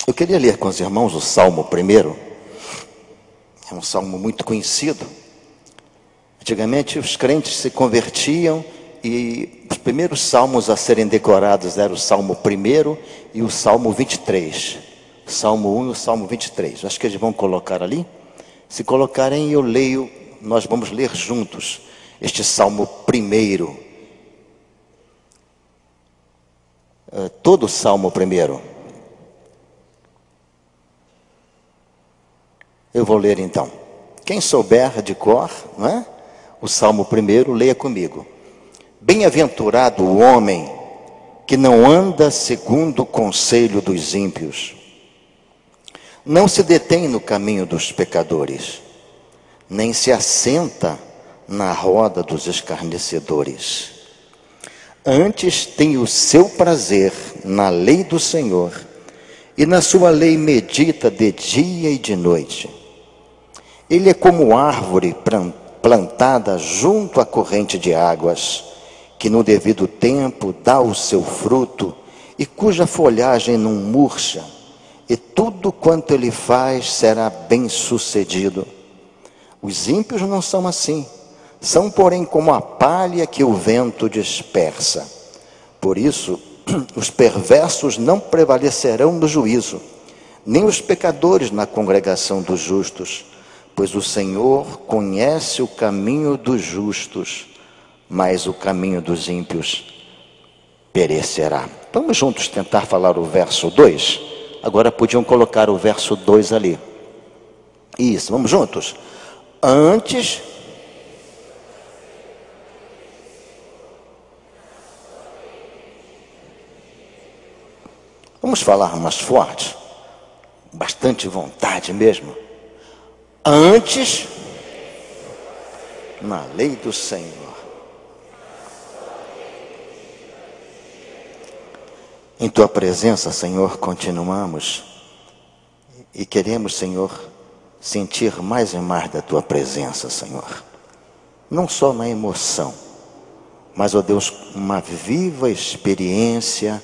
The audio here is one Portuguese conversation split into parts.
Eu queria ler com os irmãos o Salmo primeiro. É um salmo muito conhecido. Antigamente os crentes se convertiam e os primeiros salmos a serem decorados eram o Salmo 1 e o Salmo 23. O Salmo 1 e o Salmo 23. Acho que eles vão colocar ali. Se colocarem, eu leio, nós vamos ler juntos este Salmo 1. Todo o Salmo 1. Eu vou ler então. Quem souber de cor, não é? O Salmo 1, leia comigo. Bem-aventurado o homem que não anda segundo o conselho dos ímpios, não se detém no caminho dos pecadores, nem se assenta na roda dos escarnecedores. Antes tem o seu prazer na lei do Senhor, e na sua lei medita de dia e de noite. Ele é como árvore plantada junto à corrente de águas, que no devido tempo dá o seu fruto e cuja folhagem não murcha, e tudo quanto ele faz será bem sucedido. Os ímpios não são assim, são porém como a palha que o vento dispersa. Por isso, os perversos não prevalecerão no juízo, nem os pecadores na congregação dos justos, pois o Senhor conhece o caminho dos justos, mas o caminho dos ímpios perecerá. Vamos juntos tentar falar o verso 2? Agora podiam colocar o verso 2 ali. Isso, vamos juntos. Antes... Vamos falar mais forte, bastante vontade mesmo. Antes, na lei do Senhor. Em tua presença, Senhor, continuamos e queremos, Senhor, sentir mais e mais da tua presença, Senhor. Não só na emoção, mas, ó Deus, uma viva experiência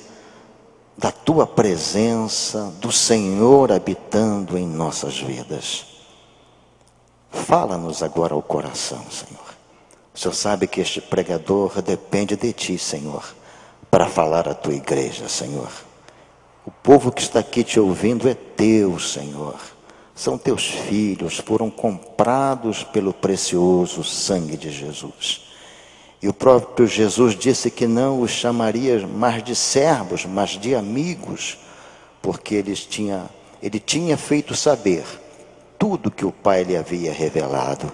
da tua presença, do Senhor habitando em nossas vidas. Fala-nos agora ao coração, Senhor. O Senhor sabe que este pregador depende de ti, Senhor, para falar à tua igreja, Senhor. O povo que está aqui te ouvindo é teu, Senhor. São teus filhos, foram comprados pelo precioso sangue de Jesus. E o próprio Jesus disse que não os chamaria mais de servos, mas de amigos, porque ele tinha feito saber tudo que o Pai lhe havia revelado.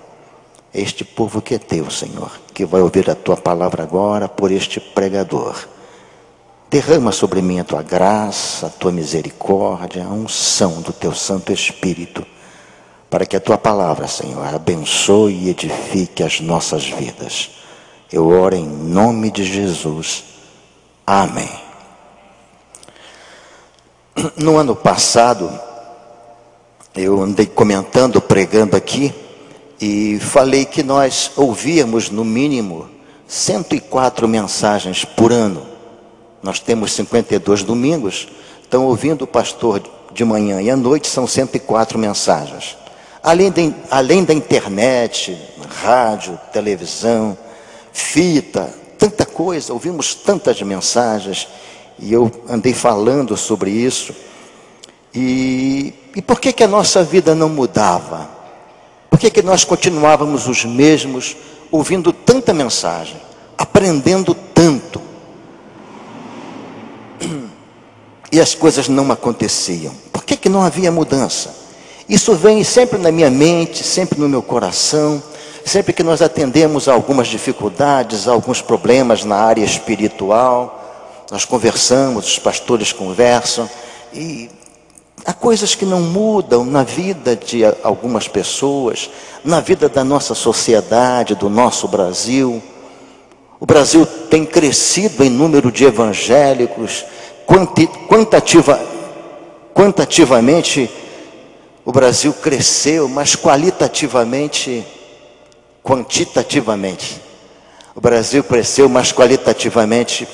Este povo que é teu, Senhor, que vai ouvir a tua palavra agora por este pregador. Derrama sobre mim a tua graça, a tua misericórdia, a unção do teu Santo Espírito, para que a tua palavra, Senhor, abençoe e edifique as nossas vidas. Eu oro em nome de Jesus. Amém. No ano passado, eu andei comentando, pregando aqui, e falei que nós ouvíamos no mínimo 104 mensagens por ano. Nós temos 52 domingos, então ouvindo o pastor de manhã e à noite são 104 mensagens. Além da internet, rádio, televisão, fita, tanta coisa, ouvimos tantas mensagens, e eu andei falando sobre isso. E por que a nossa vida não mudava? Por que nós continuávamos os mesmos, ouvindo tanta mensagem, aprendendo tanto, e as coisas não aconteciam? Por que não havia mudança? Isso vem sempre na minha mente, sempre no meu coração. Sempre que nós atendemos a algumas dificuldades, a alguns problemas na área espiritual, nós conversamos, os pastores conversam, e há coisas que não mudam na vida de algumas pessoas, na vida da nossa sociedade, do nosso Brasil. O Brasil tem crescido em número de evangélicos, quantitativamente o Brasil cresceu, mas quantitativamente, o Brasil cresceu, mas qualitativamente,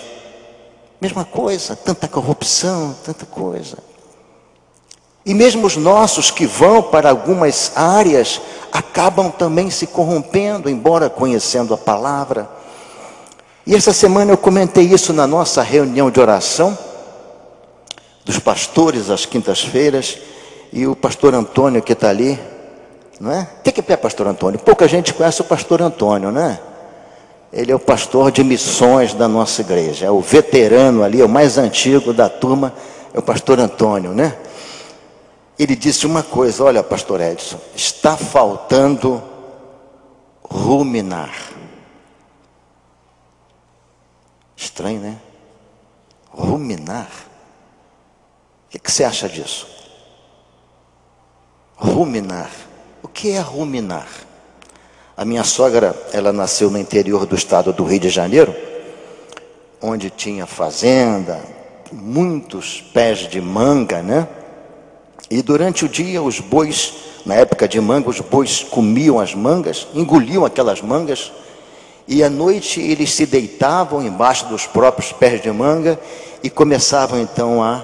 mesma coisa, tanta corrupção, tanta coisa. E mesmo os nossos que vão para algumas áreas acabam também se corrompendo, embora conhecendo a palavra. E essa semana eu comentei isso na nossa reunião de oração dos pastores às quintas-feiras, e o pastor Antônio que está ali, não é? O que é pastor Antônio? Pouca gente conhece o pastor Antônio, né? Ele é o pastor de missões da nossa igreja, é o veterano ali, é o mais antigo da turma, é o pastor Antônio, né? Ele disse uma coisa: olha, pastor Edson, está faltando ruminar. Estranho, né? Ruminar. O que você acha disso? Ruminar. O que é ruminar? A minha sogra, ela nasceu no interior do estado do Rio de Janeiro, onde tinha fazenda, muitos pés de manga, né? E durante o dia os bois, na época de manga, os bois comiam as mangas, engoliam aquelas mangas, e à noite eles se deitavam embaixo dos próprios pés de manga e começavam então a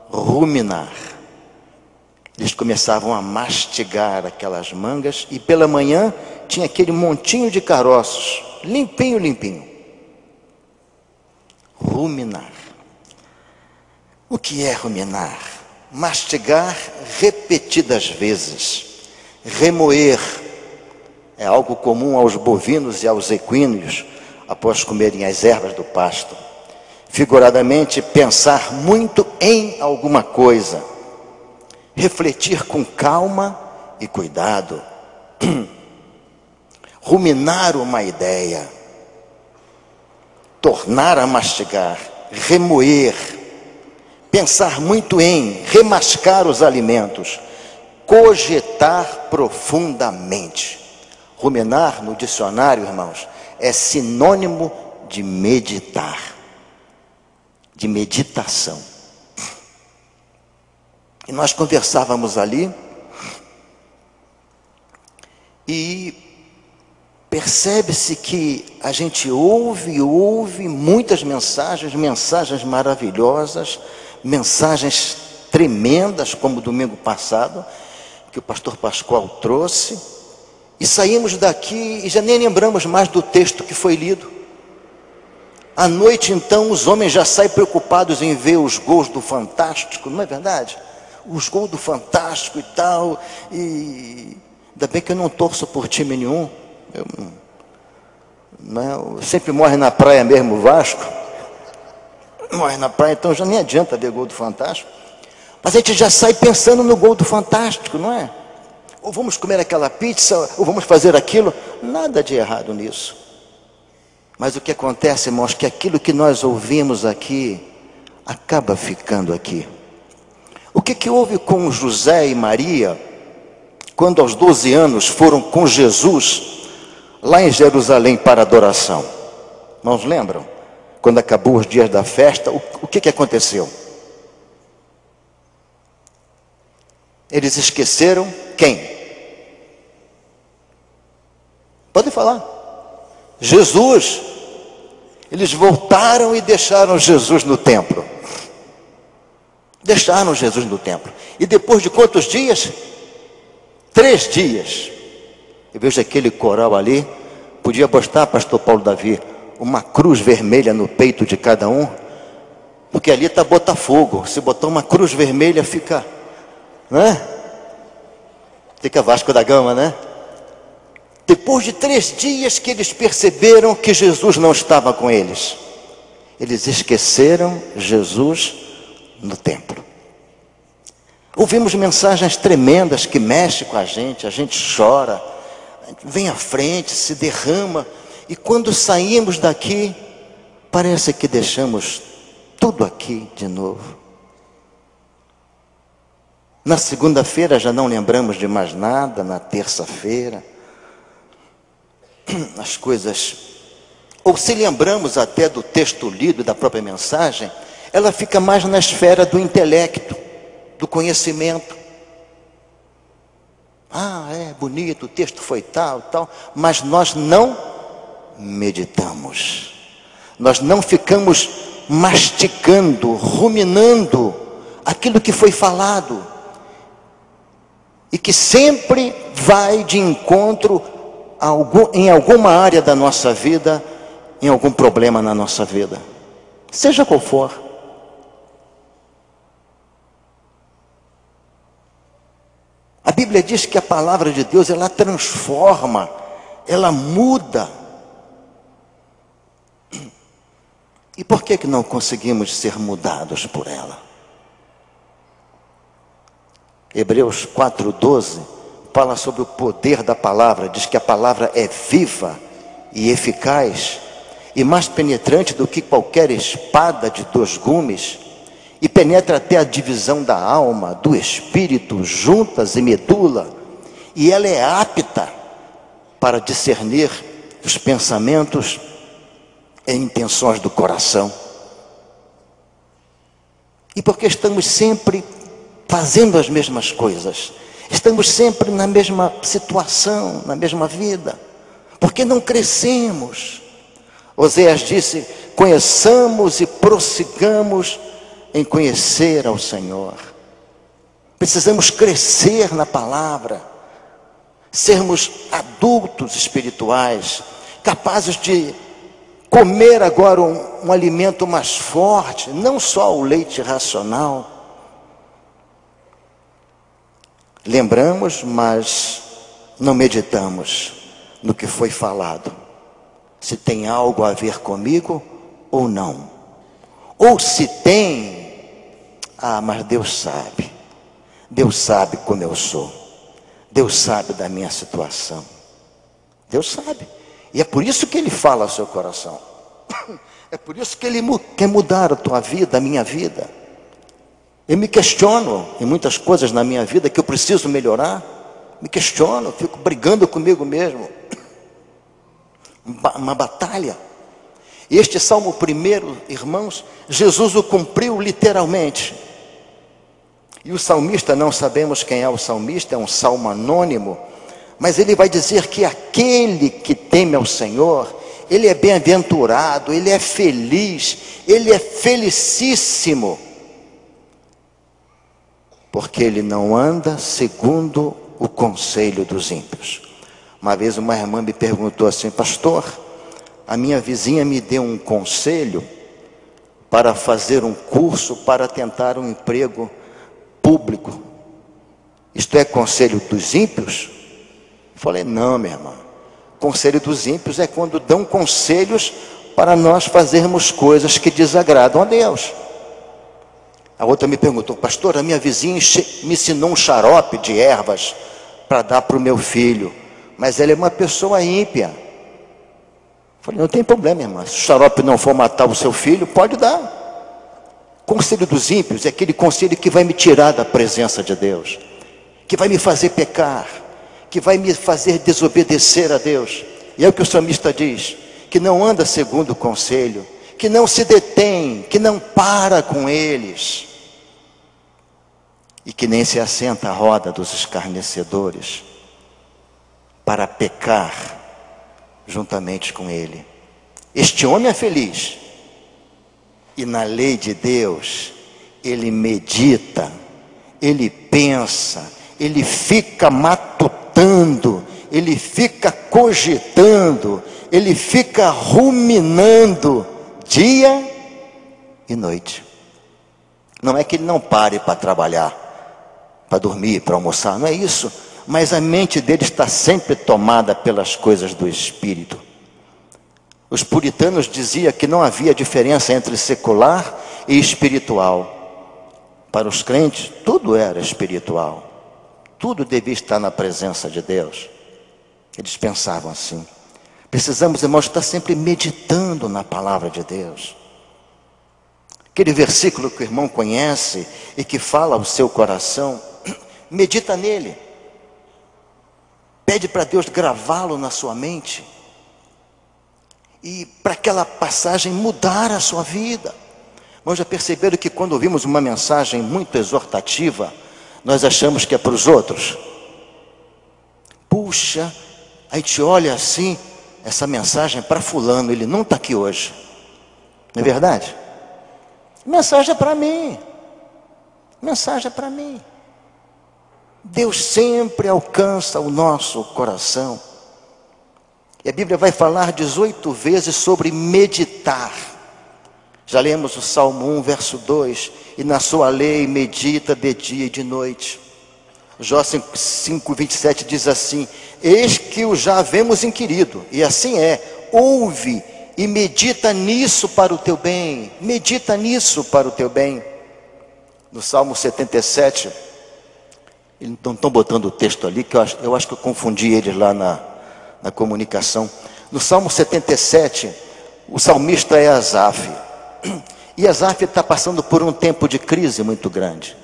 ruminar. Eles começavam a mastigar aquelas mangas, e pela manhã tinha aquele montinho de caroços, limpinho, limpinho. Ruminar. O que é ruminar? Mastigar repetidas vezes. Remoer. É algo comum aos bovinos e aos equíneos após comerem as ervas do pasto. Figuradamente, pensar muito em alguma coisa. Refletir com calma e cuidado. Ruminar uma ideia. Tornar a mastigar. Remoer. Pensar muito em, remascar os alimentos. Cogitar profundamente. Ruminar, no dicionário, irmãos, é sinônimo de meditar, de meditação. E nós conversávamos ali, e percebe-se que a gente ouve muitas mensagens maravilhosas, mensagens tremendas, como domingo passado, que o pastor Pascoal trouxe, e saímos daqui e já nem lembramos mais do texto que foi lido. À noite, então, os homens já saem preocupados em ver os gols do Fantástico, não é verdade? Os gols do Fantástico e tal, e ainda bem que eu não torço por time nenhum, eu sempre morre na praia mesmo o Vasco, morre na praia, então já nem adianta ver gol do Fantástico, mas a gente já sai pensando no gol do Fantástico, não é? Ou vamos comer aquela pizza, ou vamos fazer aquilo, nada de errado nisso. Mas o que acontece, irmãos, que aquilo que nós ouvimos aqui, acaba ficando aqui. O que houve com José e Maria, quando aos 12 anos foram com Jesus, lá em Jerusalém para adoração? Irmãos, lembram? Quando acabou os dias da festa, o que aconteceu? Eles esqueceram quem? Pode falar. Jesus. Eles voltaram e deixaram Jesus no templo. Deixaram Jesus no templo. E depois de quantos dias? 3 dias. Eu vejo aquele coral ali. Podia botar, pastor Paulo Davi, uma cruz vermelha no peito de cada um. Porque ali está Botafogo. Se botar uma cruz vermelha fica, né? Fica Vasco da Gama, né? Depois de 3 dias que eles perceberam que Jesus não estava com eles, eles esqueceram Jesus no templo. Ouvimos mensagens tremendas que mexem com a gente chora, vem à frente, se derrama, e quando saímos daqui, parece que deixamos tudo aqui de novo. Na segunda-feira já não lembramos de mais nada, na terça-feira as coisas, ou se lembramos até do texto lido, da própria mensagem, ela fica mais na esfera do intelecto, do conhecimento. É bonito, o texto foi tal, mas nós não meditamos, nós não ficamos mastigando, ruminando aquilo que foi falado. e que sempre vai de encontro em alguma área da nossa vida, em algum problema na nossa vida, seja qual for. A Bíblia diz que a palavra de Deus, ela transforma, ela muda. E por que não conseguimos ser mudados por ela? Hebreus 4:12 fala sobre o poder da palavra, diz que a palavra é viva e eficaz, e mais penetrante do que qualquer espada de 2 gumes, e penetra até a divisão da alma, do espírito, juntas e medula, e ela é apta para discernir os pensamentos e intenções do coração. E porque estamos sempre fazendo as mesmas coisas, estamos sempre na mesma situação, na mesma vida, porque não crescemos. Oséias disse: conheçamos e prossigamos em conhecer ao Senhor. Precisamos crescer na palavra, sermos adultos espirituais, capazes de comer agora um alimento mais forte, não só o leite racional. Lembramos, mas não meditamos no que foi falado, se tem algo a ver comigo ou não, ou se tem, mas Deus sabe como eu sou, Deus sabe da minha situação, Deus sabe, e é por isso que Ele fala ao seu coração, é por isso que Ele quer mudar a tua vida, a minha vida. Eu me questiono em muitas coisas na minha vida que eu preciso melhorar, me questiono, fico brigando comigo mesmo, uma batalha. E este Salmo 1, irmãos, Jesus o cumpriu literalmente. E o salmista, não sabemos quem é o salmista, é um salmo anônimo, mas ele vai dizer que aquele que teme ao Senhor, ele é bem-aventurado, ele é feliz, ele é felicíssimo, porque ele não anda segundo o conselho dos ímpios. Uma vez uma irmã me perguntou assim: pastor, a minha vizinha me deu um conselho para fazer um curso para tentar um emprego público. Isto é conselho dos ímpios? Eu falei: não, minha irmã. Conselho dos ímpios é quando dão conselhos para nós fazermos coisas que desagradam a Deus. A outra me perguntou: pastor, a minha vizinha me ensinou um xarope de ervas para dar para o meu filho, mas ela é uma pessoa ímpia. Falei: não tem problema, irmã, se o xarope não for matar o seu filho, pode dar. Conselho dos ímpios é aquele conselho que vai me tirar da presença de Deus, que vai me fazer pecar, que vai me fazer desobedecer a Deus. E é o que o salmista diz, que não anda segundo o conselho, que não se detém, que não para com eles, e que nem se assenta à roda dos escarnecedores, para pecar juntamente com ele. Este homem é feliz, e na lei de Deus ele medita, ele pensa, ele fica matutando, ele fica cogitando, ele fica ruminando dia e noite. Não é que ele não pare para trabalhar, para dormir, para almoçar, não é isso, mas a mente dele está sempre tomada pelas coisas do Espírito. Os puritanos diziam que não havia diferença entre secular e espiritual. Para os crentes, tudo era espiritual, tudo devia estar na presença de Deus. Eles pensavam assim. Precisamos, irmãos, estar sempre meditando na palavra de Deus. Aquele versículo que o irmão conhece e que fala ao seu coração, medita nele. Pede para Deus gravá-lo na sua mente. E para aquela passagem mudar a sua vida. Irmãos, já perceberam que quando ouvimos uma mensagem muito exortativa, nós achamos que é para os outros? Puxa, a gente olha assim, essa mensagem é para fulano, ele não está aqui hoje. Não é verdade? Mensagem é para mim. Mensagem é para mim. Deus sempre alcança o nosso coração. E a Bíblia vai falar 18 vezes sobre meditar. Já lemos o Salmo 1, verso 2. E na sua lei medita de dia e de noite. Jó 5, 27 diz assim: eis que o já havemos inquirido. E assim é, ouve e medita nisso para o teu bem. Medita nisso para o teu bem. No Salmo 77, eles não estão botando o texto ali, que eu acho que eu confundi eles lá na comunicação. No Salmo 77, o salmista é Asaf. E Asaf está passando por um tempo de crise muito grande.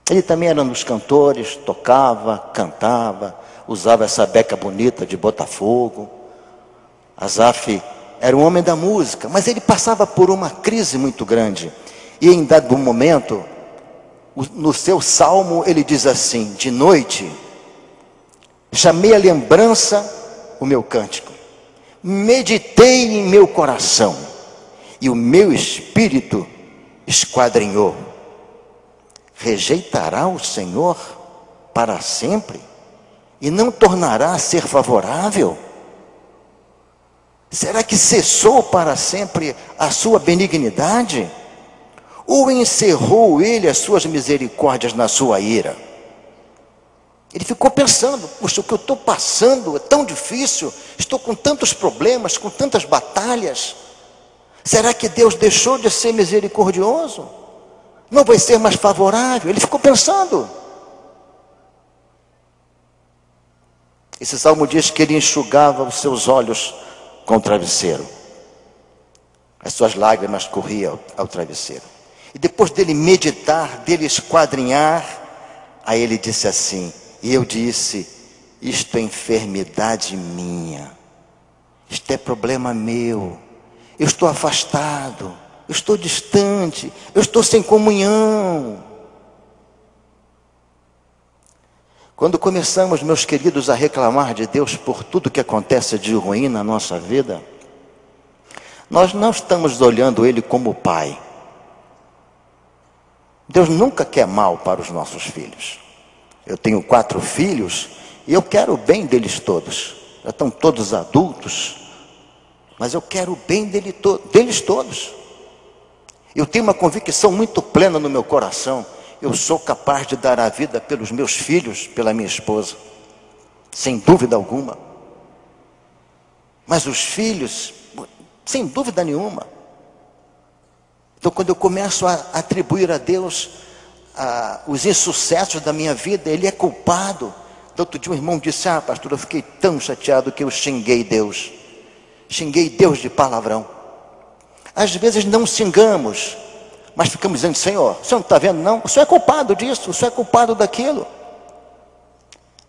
Ele também era um dos cantores, tocava, cantava, usava essa beca bonita de Botafogo. Asaf era um homem da música, mas ele passava por uma crise muito grande. E em dado momento, no seu salmo, ele diz assim: de noite, chamei a lembrança o meu cântico, meditei em meu coração, e o meu espírito esquadrinhou. Rejeitará o Senhor para sempre e não tornará a ser favorável? Será que cessou para sempre a sua benignidade? Ou encerrou ele as suas misericórdias na sua ira? Ele ficou pensando: puxa, o que eu estou passando é tão difícil, estou com tantos problemas, com tantas batalhas. Será que Deus deixou de ser misericordioso? Não vai ser mais favorável? Ele ficou pensando. Esse salmo diz que ele enxugava os seus olhos com o travesseiro. As suas lágrimas corriam ao travesseiro. E depois dele meditar, dele esquadrinhar, aí ele disse assim, e eu disse: isto é enfermidade minha, isto é problema meu, eu estou afastado, eu estou distante, eu estou sem comunhão. Quando começamos, meus queridos, a reclamar de Deus por tudo que acontece de ruim na nossa vida, nós não estamos olhando Ele como Pai. Deus nunca quer mal para os nossos filhos. Eu tenho 4 filhos e eu quero o bem deles todos. Já estão todos adultos, mas eu quero o bem deles todos. Eu tenho uma convicção muito plena no meu coração: eu sou capaz de dar a vida pelos meus filhos, pela minha esposa, sem dúvida alguma. Mas os filhos, sem dúvida nenhuma. Então, quando eu começo a atribuir a Deus os insucessos da minha vida, Ele é culpado. Outro dia um irmão disse: pastor, eu fiquei tão chateado que eu xinguei Deus. Xinguei Deus de palavrão. Às vezes não xingamos, mas ficamos dizendo: Senhor, o Senhor não está vendo não? O Senhor é culpado disso, o Senhor é culpado daquilo.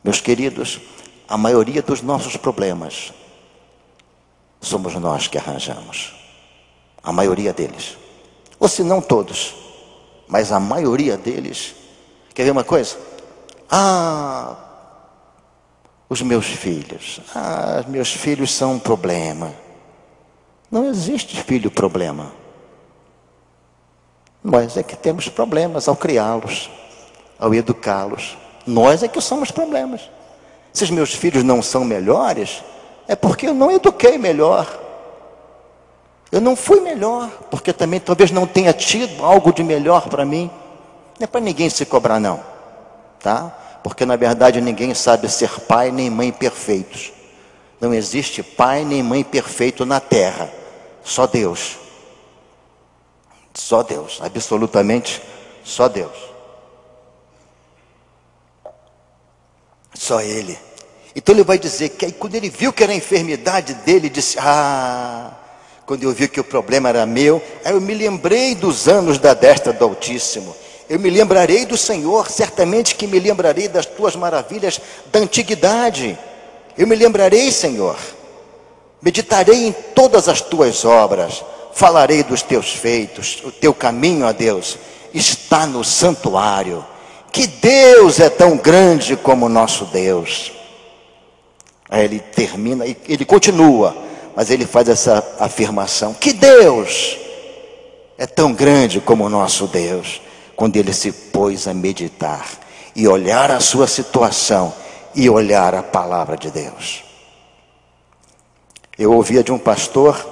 Meus queridos, a maioria dos nossos problemas somos nós que arranjamos. A maioria deles. Ou se não todos, mas a maioria deles. Quer ver uma coisa? Os meus filhos. Meus filhos são um problema. Não existe filho problema. Nós é que temos problemas ao criá-los, ao educá-los. Nós é que somos problemas. Se os meus filhos não são melhores, é porque eu não eduquei melhor. Eu não fui melhor, porque também talvez não tenha tido algo de melhor para mim. Não é para ninguém se cobrar não, tá? Porque na verdade ninguém sabe ser pai nem mãe perfeitos. Não existe pai nem mãe perfeito na terra, só Deus. Só Deus, absolutamente só Deus. Só Ele. Então ele vai dizer que aí, quando ele viu que era a enfermidade dele, disse: quando eu vi que o problema era meu, aí eu me lembrei dos anos da destra do Altíssimo. Eu me lembrarei do Senhor, certamente que me lembrarei das tuas maravilhas da antiguidade. Eu me lembrarei, Senhor. Meditarei em todas as tuas obras. Falarei dos teus feitos. O teu caminho, ó Deus, está no santuário. Que Deus é tão grande como o nosso Deus. Aí ele termina, ele continua, mas ele faz essa afirmação: que Deus é tão grande como o nosso Deus. Quando ele se pôs a meditar, e olhar a sua situação e olhar a palavra de Deus. Eu ouvia de um pastor,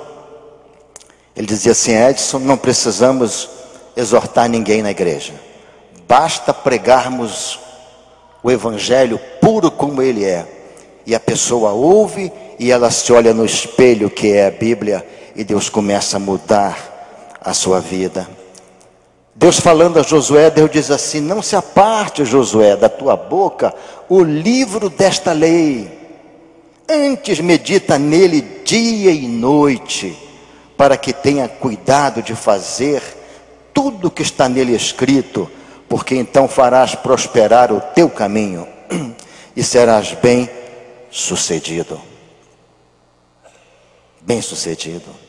ele dizia assim: Edson, não precisamos exortar ninguém na igreja, basta pregarmos o evangelho puro como ele é, e a pessoa ouve e ela se olha no espelho que é a Bíblia, e Deus começa a mudar a sua vida. Deus falando a Josué, Deus diz assim: não se aparte, Josué, da tua boca o livro desta lei, antes medita nele dia e noite, para que tenha cuidado de fazer tudo que está nele escrito, porque então farás prosperar o teu caminho e serás bem sucedido. Bem sucedido.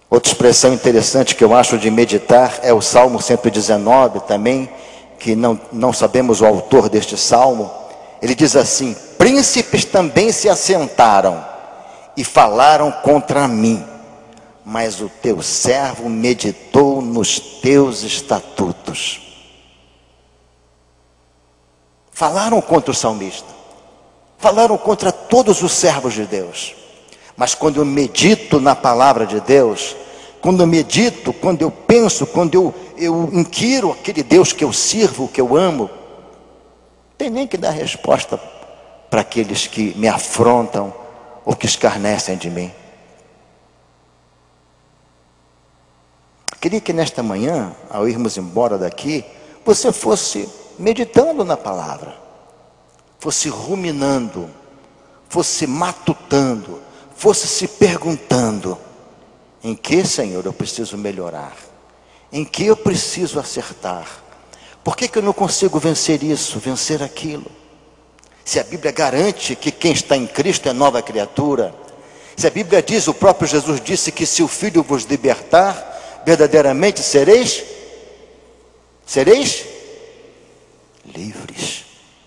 Outra expressão interessante que eu acho de meditar é o Salmo 119 também, que não sabemos o autor deste salmo. Ele diz assim: príncipes também se assentaram e falaram contra mim, mas o teu servo meditou nos teus estatutos. Falaram contra o salmista, falaram contra todos os servos de Deus, mas quando eu medito na palavra de Deus, quando eu medito, quando eu penso, quando eu inquiro aquele Deus que eu sirvo, que eu amo, não tem nem que dar resposta para aqueles que me afrontam ou que escarnecem de mim. Queria que nesta manhã, ao irmos embora daqui, você fosse meditando na palavra, fosse ruminando, fosse matutando, fosse se perguntando: em que, Senhor, eu preciso melhorar? Em que eu preciso acertar? Por que eu não consigo vencer isso, vencer aquilo? Se a Bíblia garante que quem está em Cristo é nova criatura, se a Bíblia diz, o próprio Jesus disse que se o Filho vos libertar, verdadeiramente sereis livres.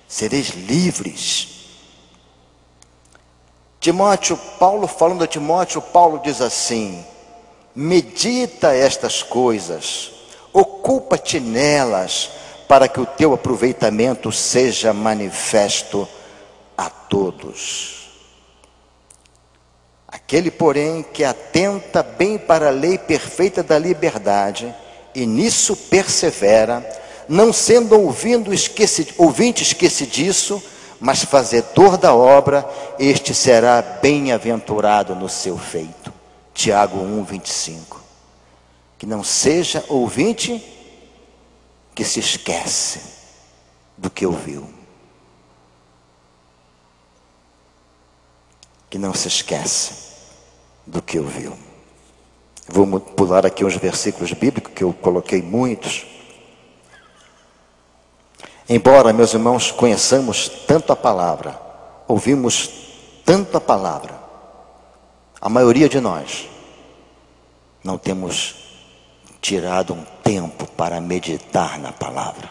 Sereis livres. Paulo falando a Timóteo, Paulo diz assim: medita estas coisas, ocupa-te nelas, para que o teu aproveitamento seja manifesto a todos. Aquele, porém, que atenta bem para a lei perfeita da liberdade, e nisso persevera, não sendo ouvinte esquecidiço, mas fazedor da obra, este será bem-aventurado no seu feito. Tiago 1:25. Que não seja ouvinte que se esquece do que ouviu. Que não se esquece do que ouviu. Vou pular aqui uns versículos bíblicos, que eu coloquei muitos. Embora, meus irmãos, conheçamos tanto a palavra, ouvimos tanto a palavra, a maioria de nós não temos tirado um tempo para meditar na palavra.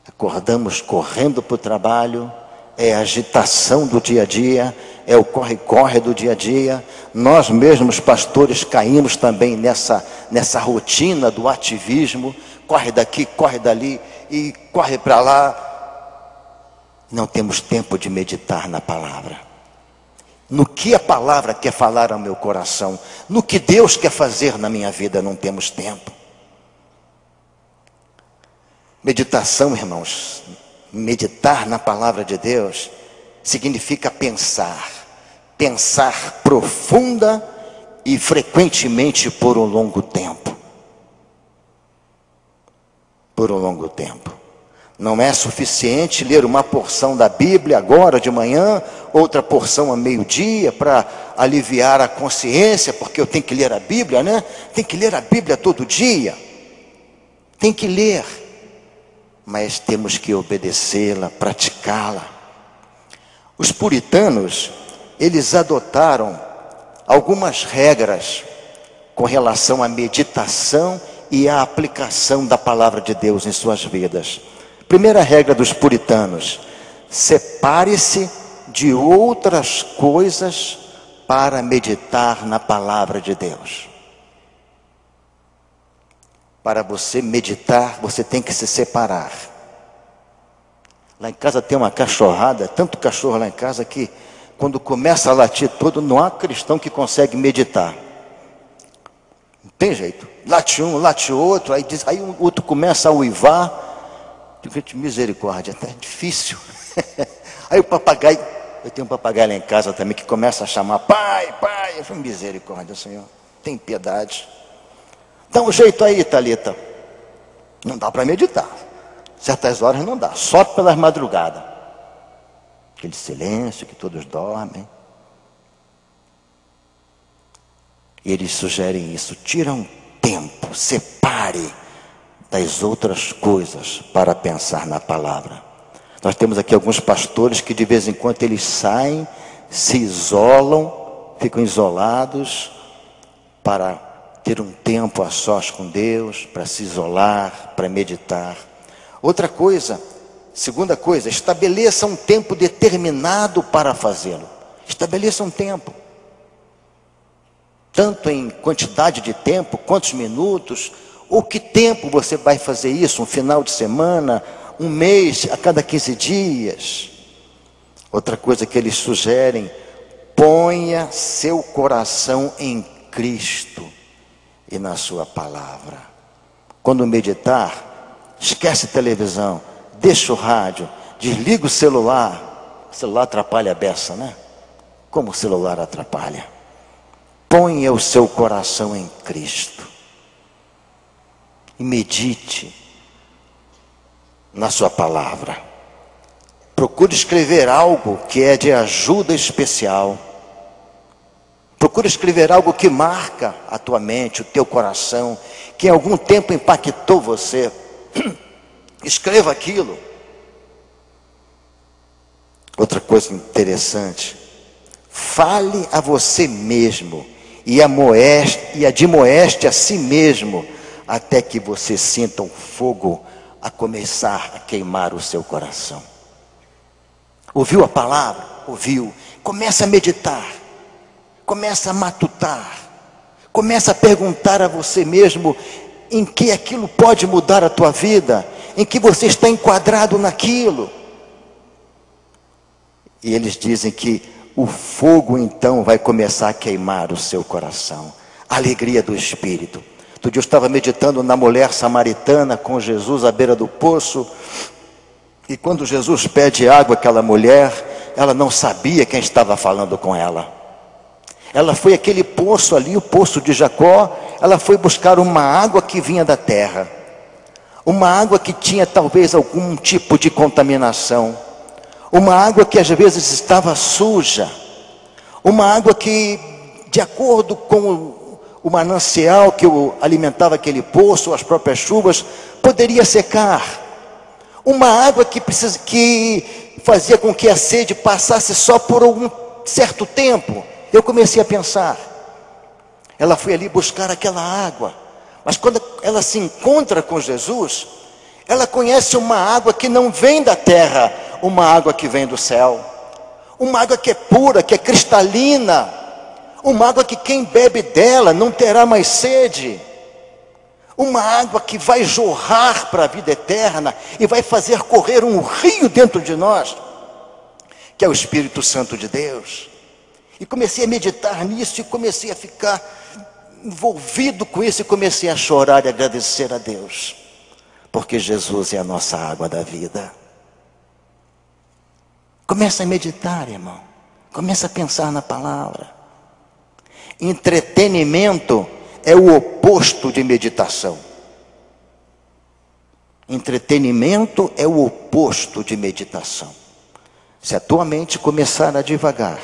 Acordamos correndo para o trabalho, é a agitação do dia a dia, é o corre-corre do dia a dia. Nós mesmos, pastores, caímos também nessa rotina do ativismo, corre daqui, corre dali e corre para lá. Não temos tempo de meditar na palavra. No que a palavra quer falar ao meu coração, no que Deus quer fazer na minha vida, não temos tempo. Meditação, irmãos, meditar na palavra de Deus significa pensar profunda e frequentemente por um longo tempo. Por um longo tempo. Não é suficiente ler uma porção da Bíblia agora de manhã, outra porção a meio-dia, para aliviar a consciência, porque eu tenho que ler a Bíblia, né? Tem que ler a Bíblia todo dia. Tem que ler. Mas temos que obedecê-la, praticá-la. Os puritanos, eles adotaram algumas regras com relação à meditação e à aplicação da palavra de Deus em suas vidas. Primeira regra dos puritanos: separe-se de outras coisas para meditar na palavra de Deus. para você meditar, você tem que se separar. Lá em casa tem uma cachorrada, tanto cachorro lá em casa que quando começa a latir todo, não há cristão que consegue meditar. Não tem jeito. Late um, late outro, aí o outro começa a uivar. De misericórdia, até difícil. Aí o papagaio, eu tenho um papagaio lá em casa também que começa a chamar, pai, pai. Eu falo, misericórdia, Senhor, tem piedade. Dá um jeito aí, Thalita. Não dá para meditar. Certas horas não dá, só pelas madrugadas. Aquele silêncio que todos dormem. E eles sugerem isso, tira um tempo, separe das outras coisas para pensar na palavra. Nós temos aqui alguns pastores que de vez em quando eles saem, se isolam, ficam isolados para ter um tempo a sós com Deus, para se isolar, para meditar. Outra coisa, segunda coisa, estabeleça um tempo determinado para fazê-lo. Estabeleça um tempo. Tanto em quantidade de tempo, quantos minutos, ou que tempo você vai fazer isso, um final de semana, um mês, a cada 15 dias. Outra coisa que eles sugerem, ponha seu coração em Cristo e na sua palavra. Quando meditar, esquece a televisão, deixa o rádio, desliga o celular. O celular atrapalha a beça, né? Como o celular atrapalha? Ponha o seu coração em Cristo e medite na sua palavra. Procure escrever algo que é de ajuda especial. Procure escrever algo que marca a tua mente, o teu coração, que em algum tempo impactou você. Escreva aquilo. Outra coisa interessante, fale a você mesmo e admoeste a si mesmo, até que você sinta um fogo a começar a queimar o seu coração. Ouviu a palavra? Ouviu. Começa a meditar. Começa a matutar. Começa a perguntar a você mesmo em que aquilo pode mudar a tua vida, em que você está enquadrado naquilo. E eles dizem que o fogo então vai começar a queimar o seu coração. A alegria do Espírito. Outro dia eu estava meditando na mulher samaritana com Jesus à beira do poço. E quando Jesus pede água àquela mulher, ela não sabia quem estava falando com ela. Ela foi àquele poço ali, o poço de Jacó. Ela foi buscar uma água que vinha da terra. Uma água que tinha talvez algum tipo de contaminação. Uma água que às vezes estava suja. Uma água que, de acordo com o manancial que alimentava aquele poço, as próprias chuvas, poderia secar. Uma água que fazia com que a sede passasse só por um certo tempo. Eu comecei a pensar. Ela foi ali buscar aquela água. Mas quando ela se encontra com Jesus, ela conhece uma água que não vem da terra, uma água que vem do céu. Uma água que é pura, que é cristalina. Uma água que quem bebe dela não terá mais sede. Uma água que vai jorrar para a vida eterna e vai fazer correr um rio dentro de nós, que é o Espírito Santo de Deus. E comecei a meditar nisso e comecei a ficar envolvido com isso e comecei a chorar e agradecer a Deus, porque Jesus é a nossa água da vida. Começa a meditar, irmão. Começa a pensar na palavra. Entretenimento é o oposto de meditação. Entretenimento é o oposto de meditação. Se a tua mente começar a divagar,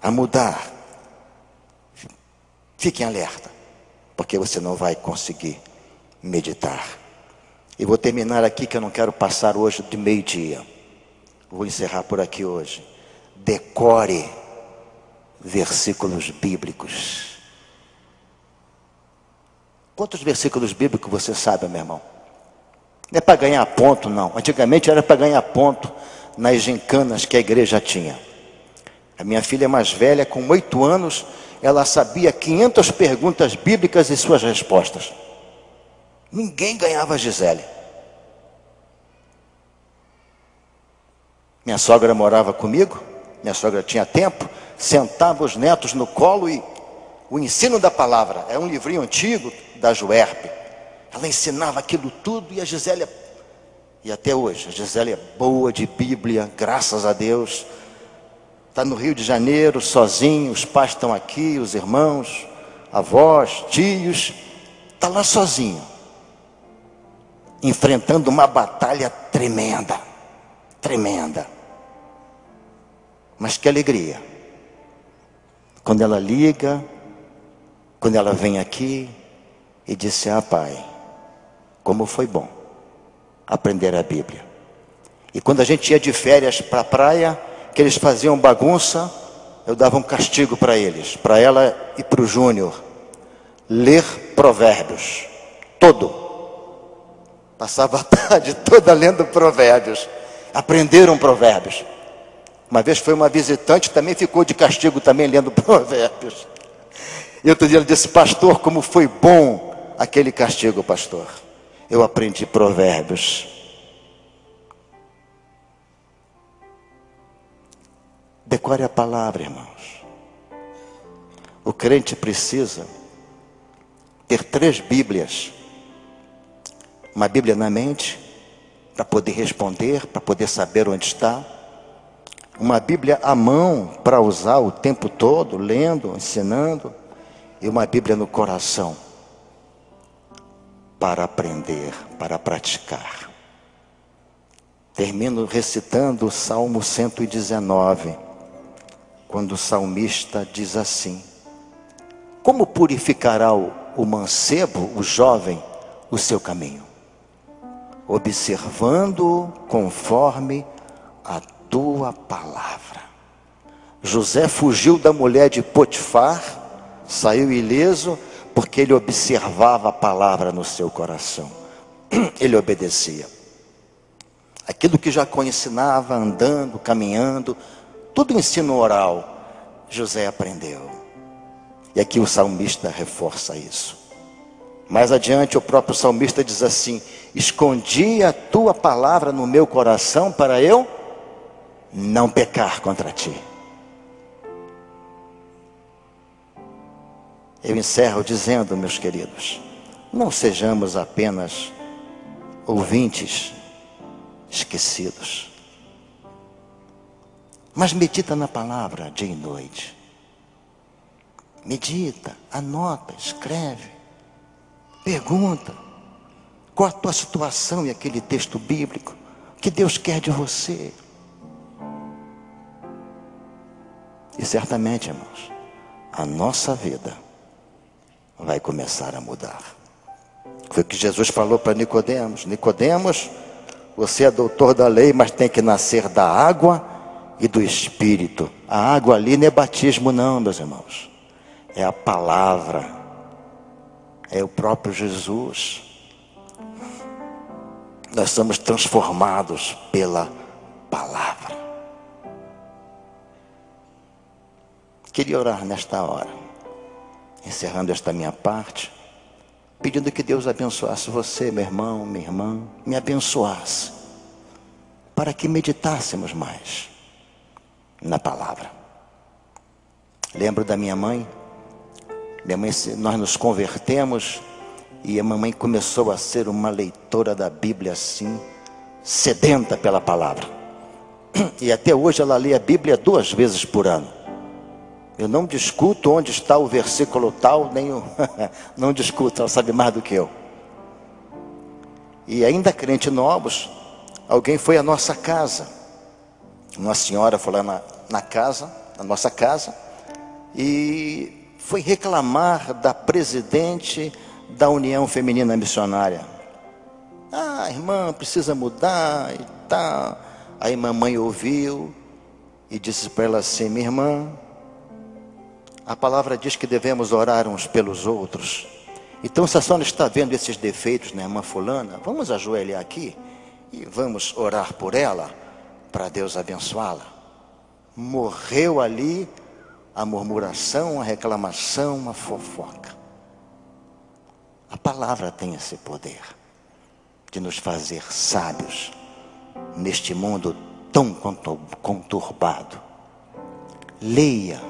a mudar, fique em alerta, porque você não vai conseguir meditar. E vou terminar aqui, que eu não quero passar hoje de meio-dia. Vou encerrar por aqui hoje. Decore versículos bíblicos. Quantos versículos bíblicos você sabe, meu irmão? Não é para ganhar ponto, não. Antigamente era para ganhar ponto nas gincanas que a igreja tinha. A minha filha mais velha, com 8 anos, ela sabia 500 perguntas bíblicas e suas respostas. Ninguém ganhava a Gisele. Minha sogra morava comigo, minha sogra tinha tempo, sentava os netos no colo e o ensino da palavra, é um livrinho antigo da Juerp. Ela ensinava aquilo tudo e a Gisele, e até hoje, a Gisele é boa de Bíblia, graças a Deus. Está no Rio de Janeiro, sozinho, os pais estão aqui, os irmãos, avós, tios, está lá sozinho, enfrentando uma batalha tremenda, tremenda. Mas que alegria, quando ela liga, quando ela vem aqui e disse: ah, pai, como foi bom aprender a Bíblia. E quando a gente ia de férias para a praia, que eles faziam bagunça, eu dava um castigo para eles, para ela e para o Júnior: ler Provérbios, todo. Passava a tarde toda lendo Provérbios, aprenderam Provérbios. Uma vez foi uma visitante, também ficou de castigo também lendo Provérbios. E outro dia ela disse: pastor, como foi bom aquele castigo, pastor. Eu aprendi Provérbios. Decore a palavra, irmãos. O crente precisa ter 3 Bíblias. Uma Bíblia na mente, para poder responder, para poder saber onde está. Uma Bíblia à mão, para usar o tempo todo, lendo, ensinando. E uma Bíblia no coração, para aprender, para praticar. Termino recitando o Salmo 119, quando o salmista diz assim: como purificará o mancebo, o jovem, o seu caminho? Observando conforme a tua palavra. José fugiu da mulher de Potifar, saiu ileso, porque ele observava a palavra no seu coração. Ele obedecia. Aquilo que Jacó ensinava, andando, caminhando, tudo ensino oral, José aprendeu. E aqui o salmista reforça isso. Mais adiante o próprio salmista diz assim: escondi a tua palavra no meu coração para eu não pecar contra ti. Eu encerro dizendo, meus queridos, não sejamos apenas ouvintes esquecidos, mas medita na palavra dia e noite. Medita, anota, escreve, pergunta qual a tua situação e aquele texto bíblico, o que Deus quer de você. E certamente, irmãos, a nossa vida vai começar a mudar. Foi o que Jesus falou para Nicodemos: Nicodemos, você é doutor da lei, mas tem que nascer da água e do Espírito. A água ali não é batismo não, meus irmãos. É a palavra. É o próprio Jesus. Nós somos transformados pela palavra. Queria orar nesta hora, encerrando esta minha parte, pedindo que Deus abençoasse você, meu irmão, minha irmã, me abençoasse, para que meditássemos mais na palavra. Lembro da minha mãe. Nós nos convertemos e a mamãe começou a ser uma leitora da Bíblia assim, sedenta pela palavra. E até hoje ela lê a Bíblia 2 vezes por ano. Eu não discuto onde está o versículo tal, não discuto, ela sabe mais do que eu. E ainda crente novos, alguém foi à nossa casa. Uma senhora foi lá na nossa casa, e foi reclamar da presidente da União Feminina Missionária. Ah, irmã, precisa mudar e tal. Aí mamãe ouviu e disse para ela assim: minha irmã, a palavra diz que devemos orar uns pelos outros. Então, se a senhora está vendo esses defeitos na irmã fulana, vamos ajoelhar aqui e vamos orar por ela, para Deus abençoá-la. Morreu ali a murmuração, a reclamação, a fofoca. A palavra tem esse poder de nos fazer sábios neste mundo tão conturbado. Leia,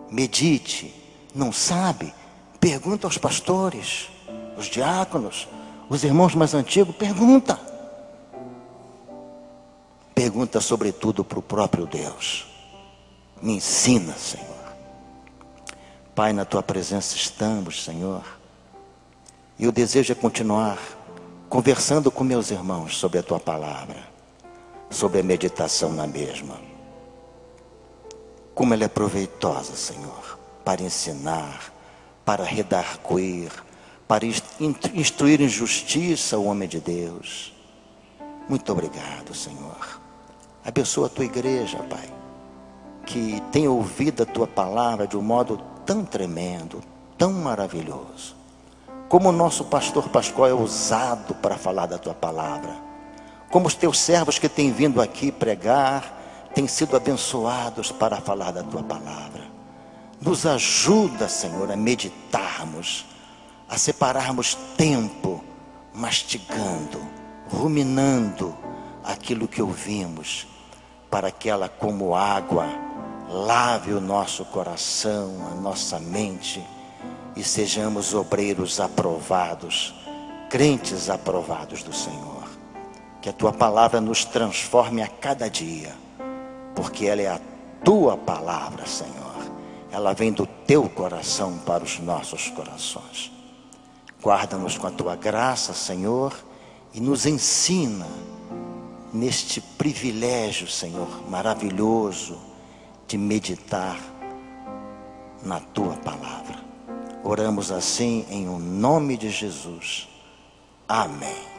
medite, não sabe? Pergunta aos pastores, os diáconos, os irmãos mais antigos, pergunta. Pergunta sobretudo para o próprio Deus. Me ensina, Senhor. Pai, na Tua presença estamos, Senhor. E o desejo é continuar conversando com meus irmãos sobre a Tua palavra, sobre a meditação na mesma. Como ela é proveitosa, Senhor, para ensinar, para redarguir, para instruir em justiça o homem de Deus. Muito obrigado, Senhor. Abençoa a Tua igreja, Pai, que tem ouvido a Tua palavra de um modo tão tremendo, tão maravilhoso. Como o nosso pastor Pascoal é usado para falar da Tua palavra. Como os Teus servos que têm vindo aqui pregar, têm sido abençoados para falar da Tua palavra. Nos ajuda, Senhor, a meditarmos, a separarmos tempo, mastigando, ruminando aquilo que ouvimos, para que ela, como água, lave o nosso coração, a nossa mente, e sejamos obreiros aprovados, crentes aprovados do Senhor. Que a Tua palavra nos transforme a cada dia, porque ela é a Tua palavra, Senhor. Ela vem do Teu coração para os nossos corações. Guarda-nos com a Tua graça, Senhor, e nos ensina neste privilégio, Senhor, maravilhoso, de meditar na Tua palavra. Oramos assim em o nome de Jesus. Amém.